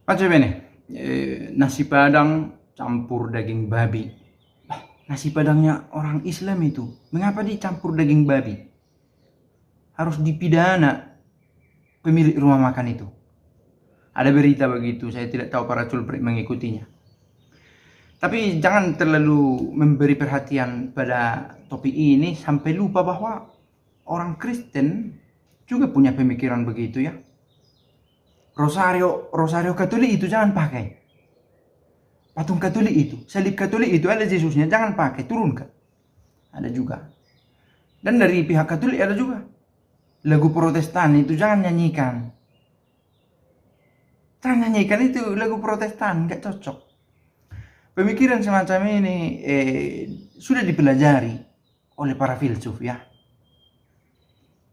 Faccio bene, nasi padang campur daging babi. Nasi padangnya orang Islam itu, mengapa dicampur daging babi? Harus dipidana pemilik rumah makan itu. Ada berita begitu, saya tidak tahu para culprit mengikutinya. Tapi jangan terlalu memberi perhatian pada topik ini sampai lupa bahwa orang Kristen juga punya pemikiran begitu ya. Rosario Katolik itu jangan pakai. Patung Katolik itu, salib Katolik itu ada Yesusnya, jangan pakai, turunkan. Ada juga. Dan dari pihak Katolik ada juga. Lagu Protestan itu jangan nyanyikan. Jangan nyanyikan itu lagu Protestan, nggak cocok. Pemikiran semacam ini sudah dipelajari oleh para filsuf ya.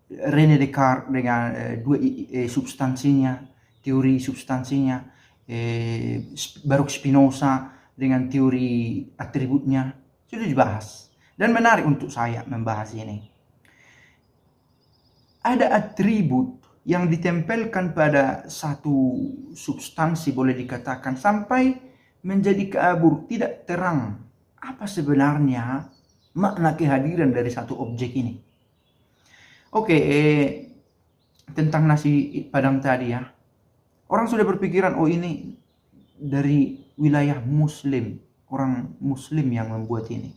René Descartes dengan dua substansinya, teori substansinya, Baruch Spinoza dengan teori atributnya sudah dibahas. Dan menarik untuk saya membahas ini. Ada atribut yang ditempelkan pada satu substansi boleh dikatakan sampai menjadi kabur, tidak terang apa sebenarnya makna kehadiran dari satu objek ini. Oke, tentang nasi padang tadi ya. Orang sudah berpikiran, oh ini dari wilayah Muslim, orang Muslim yang membuat ini.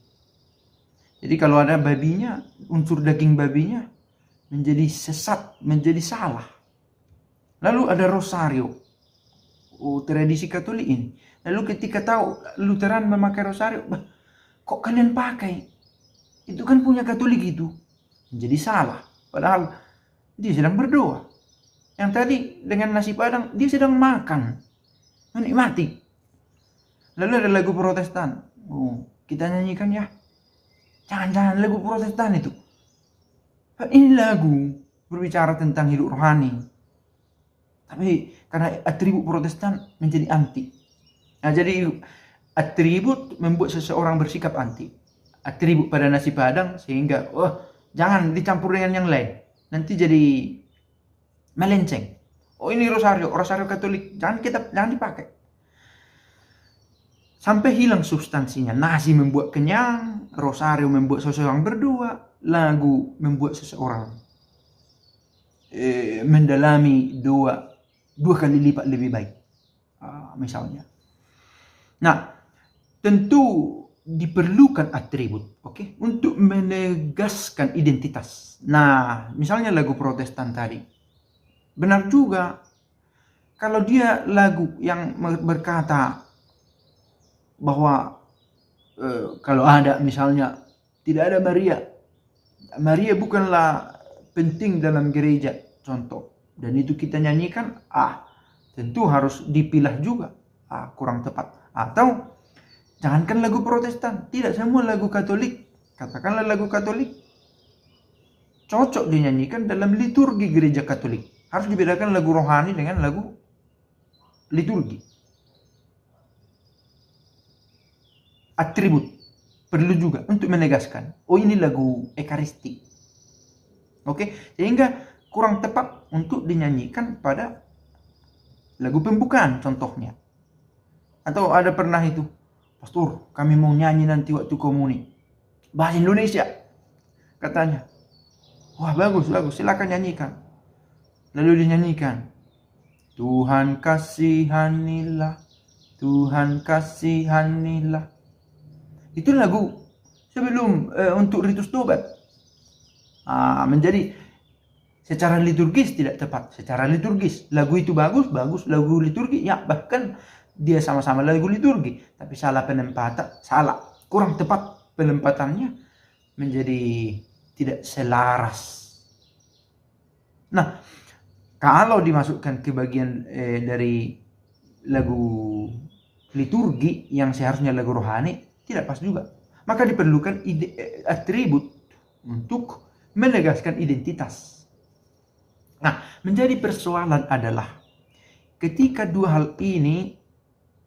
Jadi kalau ada babinya, unsur daging babinya menjadi sesat, menjadi salah. Lalu ada Rosario, tradisi Katolik ini. Lalu ketika tahu Lutheran memakai Rosario, kok kalian pakai? Itu kan punya Katolik itu. Menjadi salah. Padahal dia sedang berdoa. Yang tadi dengan nasi padang, dia sedang makan. Menikmati. Lalu ada lagu Protestan. Kita nyanyikan ya. Jangan-jangan lagu Protestan itu. Ini lagu berbicara tentang hidup rohani. Tapi karena atribut Protestan menjadi anti. Nah, jadi atribut membuat seseorang bersikap anti. Atribut pada nasi padang sehingga jangan dicampur dengan yang lain. Nanti jadi melenceng. Oh ini Rosario Katolik, jangan dipakai. Sampai hilang substansinya. Nasi membuat kenyang, Rosario membuat seseorang berdoa, lagu membuat seseorang mendalami dua kali lipat lebih baik. Misalnya. Nah, tentu diperlukan atribut, oke, untuk menegaskan identitas. Nah, misalnya lagu Protestan tadi. Benar juga kalau dia lagu yang berkata bahwa kalau ada misalnya tidak ada Maria bukanlah penting dalam gereja, contoh, dan itu kita nyanyikan, tentu harus dipilah juga, kurang tepat. Atau jangankan lagu Protestan, tidak semua lagu Katolik, katakanlah lagu Katolik cocok dinyanyikan dalam liturgi gereja Katolik. Harus dibedakan lagu rohani dengan lagu liturgi. Atribut perlu juga untuk menegaskan, ini lagu Ekaristi. Oke, sehingga kurang tepat untuk dinyanyikan pada lagu pembukaan contohnya. Atau ada pernah itu, pastor, kami mau nyanyi nanti waktu komuni bahasa Indonesia, katanya. Wah, bagus, silakan nyanyikan. Lalu dinyanyikan, Tuhan kasihanilah, Tuhan kasihanilah. Itu lagu sebelum untuk ritus tobat. Menjadi secara liturgis tidak tepat. Secara liturgis lagu itu bagus lagu liturgi ya, bahkan dia sama-sama lagu liturgi, tapi salah penempatan, kurang tepat penempatannya, menjadi tidak selaras. Nah, kalau dimasukkan ke bagian dari lagu liturgi yang seharusnya lagu rohani, tidak pas juga. Maka diperlukan atribut untuk menegaskan identitas. Nah, menjadi persoalan adalah ketika dua hal ini,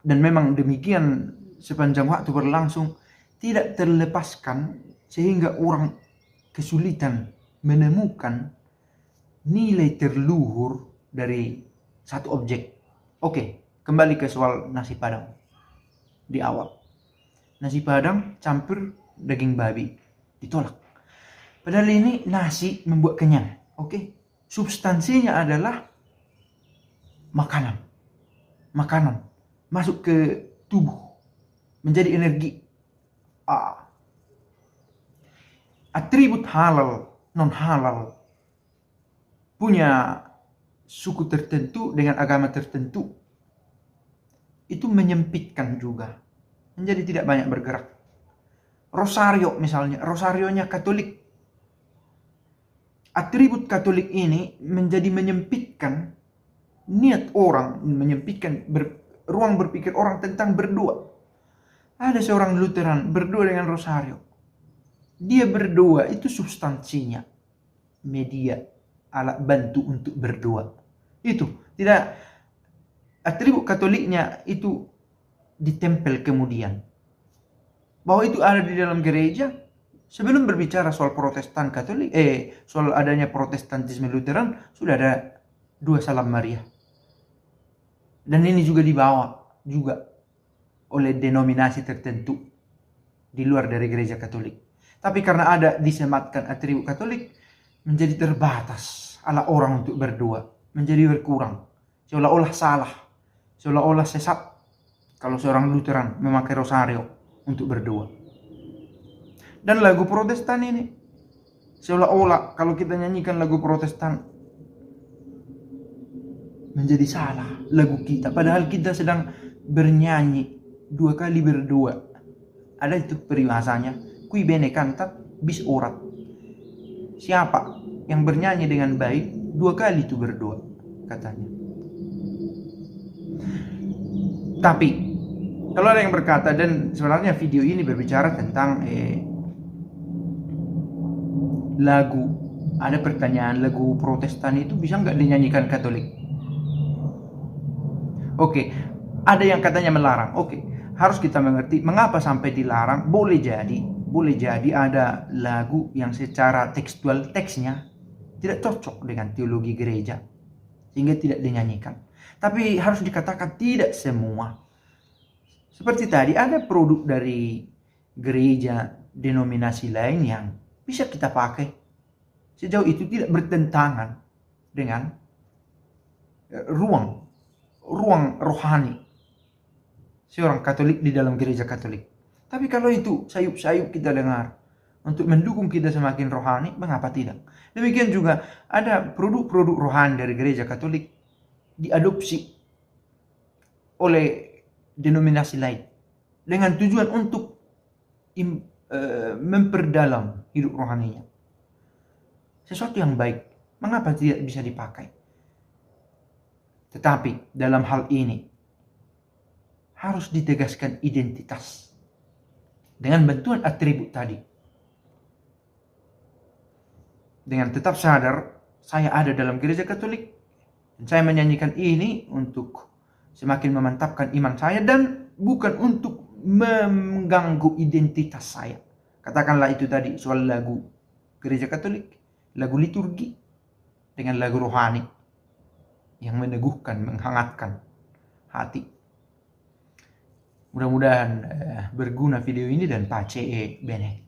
dan memang demikian sepanjang waktu berlangsung, tidak terlepaskan sehingga orang kesulitan menemukan nilai terluhur dari satu objek. Oke, Kembali ke soal nasi padang di awal. Nasi padang campur daging babi, ditolak. Padahal ini nasi membuat kenyang, oke? Substansinya adalah makanan. Makanan masuk ke tubuh, menjadi energi. Atribut halal, non halal, punya suku tertentu dengan agama tertentu, itu menyempitkan juga, menjadi tidak banyak bergerak. Rosario misalnya, rosarionya Katolik. Atribut Katolik ini menjadi menyempitkan niat orang, menyempitkan ruang berpikir orang tentang berdoa. Ada seorang Lutheran berdoa dengan rosario. Dia berdoa, itu substansinya media, alat bantu untuk berdoa. Itu tidak, atribut Katoliknya itu ditempel kemudian. Bahwa itu ada di dalam gereja. Sebelum berbicara soal Protestan Katolik, soal adanya Protestantisme Lutheran, sudah ada 2 Salam Maria. Dan ini juga dibawa juga oleh denominasi tertentu di luar dari gereja Katolik. Tapi karena ada disematkan atribut Katolik, menjadi terbatas ala orang untuk berdoa, menjadi berkurang, seolah-olah salah, seolah-olah sesat kalau seorang Lutheran memakai rosario untuk berdoa. Dan lagu Protestan ini, seolah-olah kalau kita nyanyikan lagu Protestan menjadi salah lagu kita, padahal kita sedang bernyanyi 2 kali berdoa. Ada itu peribahasanya, qui bene cantat bis orat. Siapa yang bernyanyi dengan baik 2 kali itu berdoa, katanya. Tapi kalau ada yang berkata, dan sebenarnya video ini berbicara tentang lagu, ada pertanyaan, lagu Protestan itu bisa nggak dinyanyikan Katolik? Oke, ada yang katanya melarang. Oke, harus kita mengerti mengapa sampai dilarang. Boleh jadi ada lagu yang secara tekstual, teksnya tidak cocok dengan teologi gereja, sehingga tidak dinyanyikan. Tapi harus dikatakan tidak semua. Seperti tadi, ada produk dari gereja denominasi lain yang bisa kita pakai. Sejauh itu tidak bertentangan dengan ruang rohani seorang Katolik di dalam gereja Katolik. Tapi kalau itu sayup-sayup kita dengar untuk mendukung kita semakin rohani, mengapa tidak? Demikian juga ada produk-produk rohani dari gereja Katolik diadopsi oleh denominasi lain dengan tujuan untuk memperdalam hidup rohaninya. Sesuatu yang baik, mengapa tidak bisa dipakai? Tetapi dalam hal ini harus ditegaskan identitas dengan bantuan atribut tadi. Dengan tetap sadar, saya ada dalam gereja Katolik, dan saya menyanyikan ini untuk semakin memantapkan iman saya dan bukan untuk mengganggu identitas saya. Katakanlah itu tadi soal lagu gereja Katolik, lagu liturgi dengan lagu rohani yang meneguhkan, menghangatkan hati. Mudah-mudahan berguna video ini dan pace bene.